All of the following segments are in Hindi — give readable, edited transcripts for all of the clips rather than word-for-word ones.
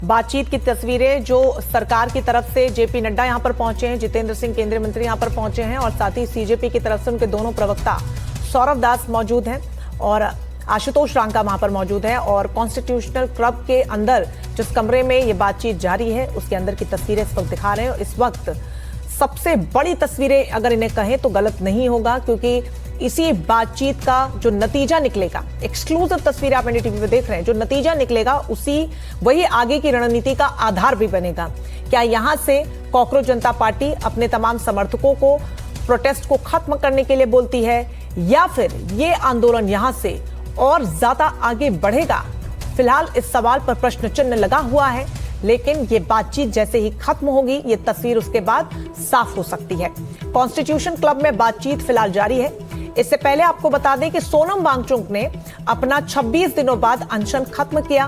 बातचीत की तस्वीरें जो सरकार की तरफ से जेपी नड्डा यहां पर पहुंचे हैं, जितेंद्र सिंह केंद्रीय मंत्री यहां पर पहुंचे हैं और साथ ही सीजेपी की तरफ से उनके दोनों प्रवक्ता सौरभ दास मौजूद हैं और आशुतोष रांका वहां पर मौजूद है। और कॉन्स्टिट्यूशनल क्लब के अंदर जिस कमरे में ये बातचीत जारी है उसके अंदर की तस्वीरें इस वक्त दिखा रहे हैं। इस वक्त सबसे बड़ी तस्वीरें अगर इन्हें कहें तो गलत नहीं होगा, क्योंकि इसी बातचीत का जो नतीजा निकलेगा, एक्सक्लूसिव तस्वीरें आप एनडीटीवी पे देख रहे हैं, जो नतीजा निकलेगा वही आगे की रणनीति का आधार भी बनेगा। क्या यहां से कॉकरोच जनता पार्टी अपने तमाम समर्थकों को प्रोटेस्ट को खत्म करने के लिए बोलती है या फिर ये आंदोलन यहां से और ज्यादा आगे बढ़ेगा? फिलहाल इस सवाल पर प्रश्न चिन्ह लगा हुआ है, लेकिन ये बातचीत जैसे ही खत्म होगी ये तस्वीर उसके बाद साफ हो सकती है। कॉन्स्टिट्यूशन क्लब में बातचीत फिलहाल जारी है। इससे पहले आपको बता दें कि सोनम वांगचुक ने अपना 26 दिनों बाद अनशन खत्म किया।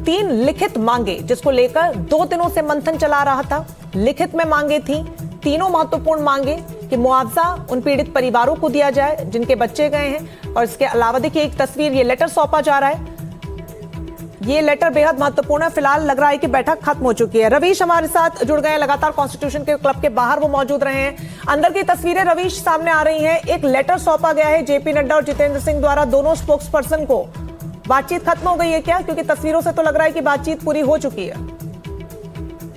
3 लिखित मांगे जिसको लेकर 2 दिनों से मंथन चला रहा था, लिखित में मांगे थी। तीनों महत्वपूर्ण मांगे कि मुआवजा उन पीड़ित परिवारों को दिया जाए जिनके बच्चे गए हैं, और इसके अलावा देखिए एक तस्वीर, ये लेटर सौंपा जा रहा है। ये लेटर बेहद महत्वपूर्ण है। फिलहाल लग रहा है कि बैठक खत्म हो चुकी है। रवीश हमारे साथ जुड़ गए हैं, लगातार कॉन्स्टिट्यूशन के क्लब के बाहर वो मौजूद रहे हैं। अंदर की तस्वीरें रवीश सामने आ रही हैं। एक लेटर सौंपा गया है जेपी नड्डा और जितेंद्र सिंह द्वारा, दोनों स्पोक्स पर्सन को। बातचीत खत्म हो गई है क्या? क्योंकि तस्वीरों से तो लग रहा है कि बातचीत पूरी हो चुकी है।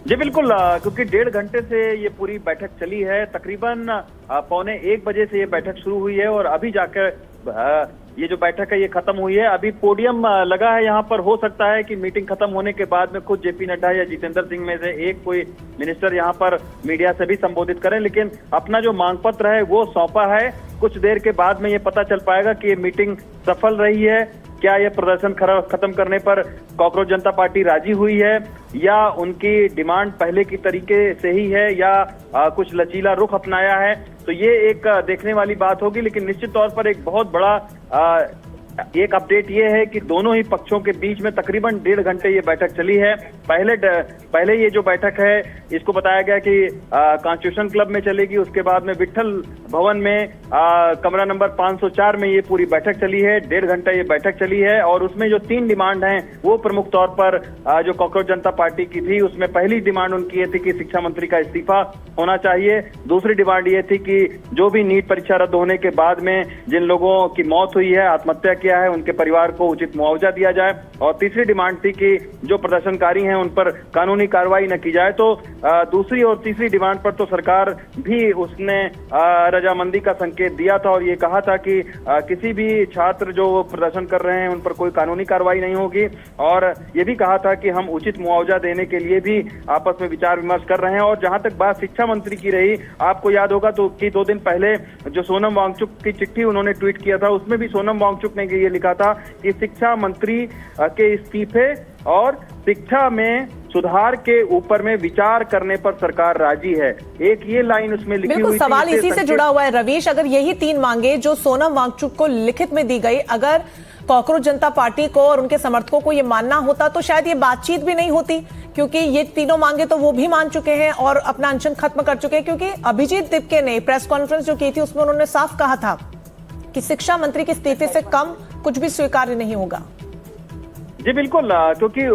जी बिल्कुल, क्योंकि 1.5 घंटे से ये पूरी बैठक चली है। तकरीबन 12:45 बजे से ये बैठक शुरू हुई है और अभी जाकर ये जो बैठक है ये खत्म हुई है। अभी पोडियम लगा है यहाँ पर। हो सकता है कि मीटिंग खत्म होने के बाद में खुद जेपी नड्डा या जितेंद्र सिंह में से एक कोई मिनिस्टर यहाँ पर मीडिया से भी संबोधित करें, लेकिन अपना जो मांग पत्र है वो सौंपा है। कुछ देर के बाद में ये पता चल पाएगा कि ये मीटिंग सफल रही है, क्या ये प्रदर्शन खत्म करने पर कॉकरोच जनता पार्टी राजी हुई है या उनकी डिमांड पहले की तरीके से ही है या कुछ लचीला रुख अपनाया है। तो ये एक देखने वाली बात होगी, लेकिन निश्चित तौर पर एक बहुत बड़ा एक अपडेट ये है कि दोनों ही पक्षों के बीच में तकरीबन 1.5 घंटे ये बैठक चली है। पहले ये जो बैठक है इसको बताया गया कि कॉन्स्टिट्यूशन क्लब में चलेगी, उसके बाद में विट्ठल भवन में कमरा नंबर 504 में ये पूरी बैठक चली है। 1.5 घंटा ये बैठक चली है और उसमें जो 3 डिमांड हैं वो प्रमुख तौर पर जो कॉकरोच जनता पार्टी की थी, उसमें पहली डिमांड उनकी ये थी कि शिक्षा मंत्री का इस्तीफा होना चाहिए। दूसरी डिमांड ये थी कि जो भी नीट परीक्षा रद्द होने के बाद में जिन लोगों की मौत हुई है, आत्महत्या किया है, उनके परिवार को उचित मुआवजा दिया जाए। और तीसरी डिमांड थी कि जो प्रदर्शनकारी हैं उन पर कानूनी कार्रवाई न की जाए। तो दूसरी और तीसरी डिमांड पर तो सरकार भी उसने रजामंदी का संकेत दिया था और ये कहा था कि किसी भी छात्र जो प्रदर्शन कर रहे हैं उन पर कोई कानूनी कार्रवाई नहीं होगी, और ये भी कहा था कि हम उचित मुआवजा देने के लिए भी आपस में विचार विमर्श कर रहे हैं। और जहां तक बात शिक्षा मंत्री की रही, आपको याद होगा तो कि 2 दिन पहले जो सोनम वांगचुक की चिट्ठी उन्होंने ट्वीट किया था, उसमें भी सोनम वांगचुक ने ये लिखा था कि शिक्षा मंत्री के इस्तीफे और शिक्षा में सुधार के ऊपर में विचार करने पर सरकार राजी है। एक ये लाइन उसमें लिखी हुई थी। सवाल इसी से जुड़ा हुआ है रवीश, अगर यही 3 मांगे जो सोनम वांगचुक को लिखित में दी गई, अगर कॉकरोच जनता पार्टी को और उनके समर्थकों को ये मानना होता तो शायद ये बातचीत भी नहीं होती, क्योंकि ये तीनों मांगे तो वो भी मान चुके हैं और अपना अनशन खत्म कर चुके हैं। क्योंकि अभिजीत दिपके ने प्रेस कॉन्फ्रेंस जो की थी उसमें उन्होंने साफ कहा था कि शिक्षा मंत्री के इस्तीफे से कम कुछ भी स्वीकार्य नहीं होगा। जी बिल्कुल, क्योंकि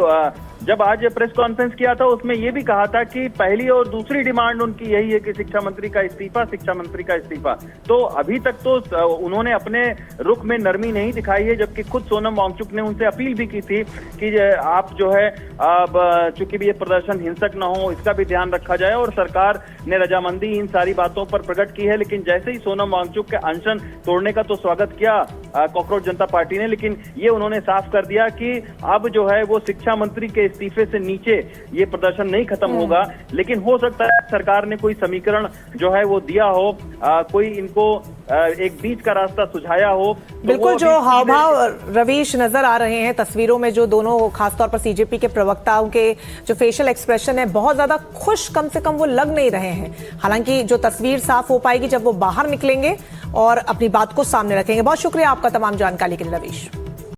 जब आज प्रेस कॉन्फ्रेंस किया था उसमें यह भी कहा था कि पहली और दूसरी डिमांड उनकी यही है कि शिक्षा मंत्री का इस्तीफा, शिक्षा मंत्री का इस्तीफा। तो अभी तक तो उन्होंने अपने रुख में नरमी नहीं दिखाई है, जबकि खुद सोनम वांगचुक ने उनसे अपील भी की थी कि आप जो है अब चूंकि भी ये प्रदर्शन हिंसक न हो इसका भी ध्यान रखा जाए, और सरकार ने रजामंदी इन सारी बातों पर प्रकट की है। लेकिन जैसे ही सोनम वांगचुक के अनशन तोड़ने का तो स्वागत किया कॉकरोच जनता पार्टी ने, लेकिन ये उन्होंने साफ कर दिया कि अब जो है वो शिक्षा मंत्री के इस्तीफे से नीचे ये प्रदर्शन नहीं खत्म होगा। लेकिन हो सकता है सरकार ने कोई समीकरण जो है वो दिया हो, कोई इनको एक बीच का रास्ता सुझाया हो। बिल्कुल, जो हाव भाव रवीश नजर आ रहे हैं तस्वीरों में, जो दोनों खासतौर पर सीजेपी के प्रवक्ताओं के जो फेशियल एक्सप्रेशन है, बहुत ज्यादा खुश कम से कम वो लग नहीं रहे हैं। हालांकि जो तस्वीर साफ हो पाएगी जब वो बाहर निकलेंगे और अपनी बात को सामने रखेंगे। बहुत शुक्रिया आपका तमाम जानकारी के लिए रवीश।